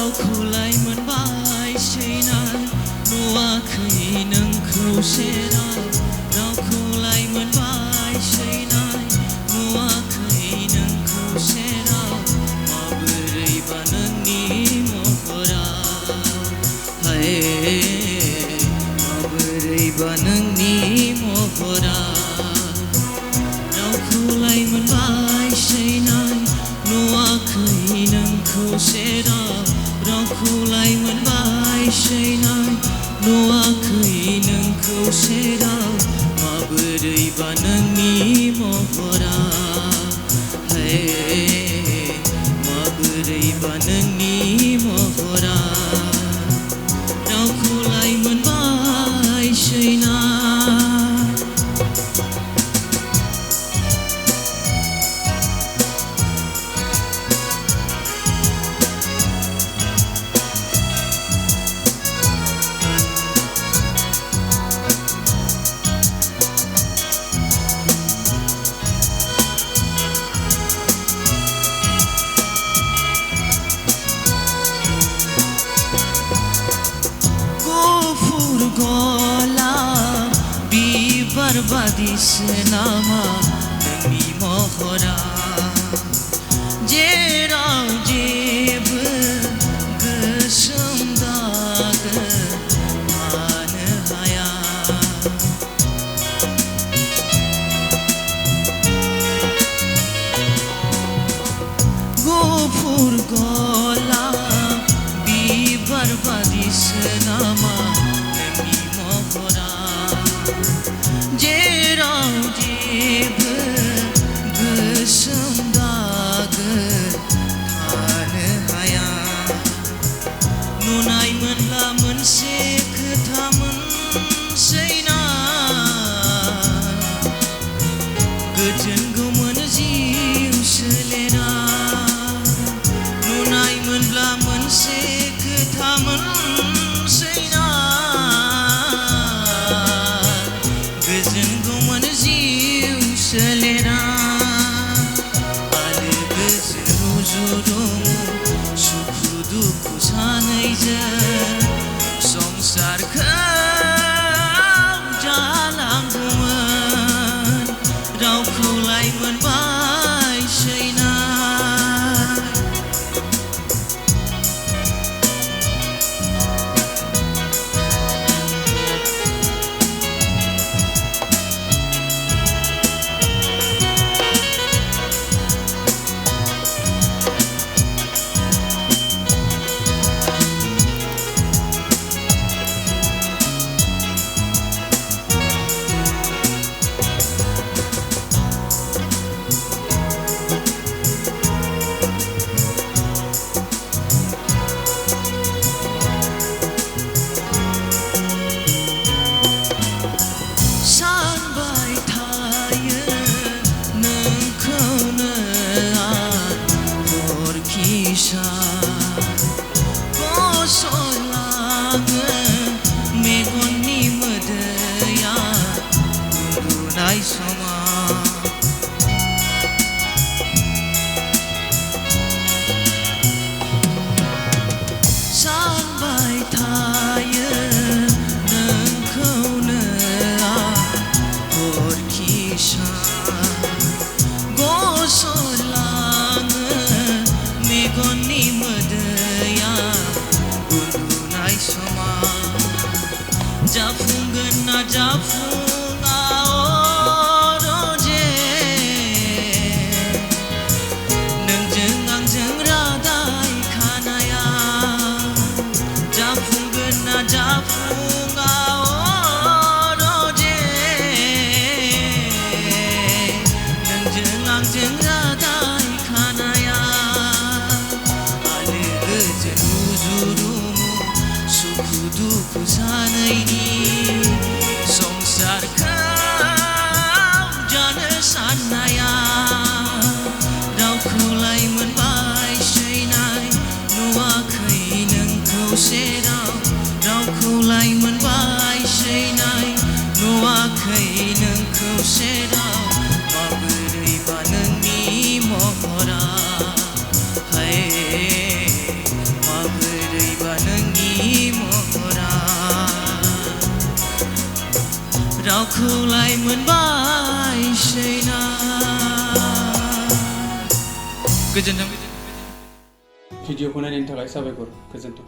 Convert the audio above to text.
रावखौलाय मोनबाय सैनाय नुवाखै नोंखौ सेराव रावखौलाय मोनबाय सैनाय नुवाखै नोंखौ सेराव माबोरैबा नोंनि महरा माबोरैबा नोंनि महरा रावखौलाय मोनबाय सैनाय नुवाखै नोंखौ सेराव रावखौलाय मोनबाय सैनाय नुवाखै नोंखौ सेराव माबोरैबा नोंनि महरा माबोरैबा नोंनि महरा रावखौलाय मोनबाय सैनाय गलाब बिबार बादिसो नामा नोंनि महरा जेराव जेबो गोसोम दागो थानो हाया गुफुर गलाब बिबार बादिसो नामा जेराव जेबो गोसोम दागो थानो हाया नुनाय मोनला मोनसे खोथा मोनसैनाय गोजोनगौमोन जिउ सोलेरा नुनाय मोनब्ला मोनसे खोथा गोजोनगौमोन जिउ सोलेरा आलो गोजोन रुजु-रुमु सुखु दुखु सानैजों संसारखौ जालांगौमोन रावखौलाय मोनबाय सैनाय गसलाङो मेगननि मोदैया उन्दुनाय समाव सानबाय थायो नोंखौनो हरखि सान गसलाङो मेगननि मोदैया उन्दुनाय समाव जाफुंगोन ना जाफुङा अरजे नोंजों आंजों रादाय खानाया जाफुंगोन ना जाफुङा अरजे नोंजों आंजों रादाय खानाया रुजु-रुमु सुखु दुखु सानैनि संसारखौ जानो साननाया रावखौलाय मोनबाय सैनाय नुवाखै नोंखौ सेराव रावखौलाय मोनबाय सैनाय नुवाखै नोंखौ सेराव माबोरैबा नोंनि महरा माबोरै रावखौलाय मोनबायसै ना गोजोन्थों भिडिअखौ नायनायनि थाखाय साबायखर गोजोन्थों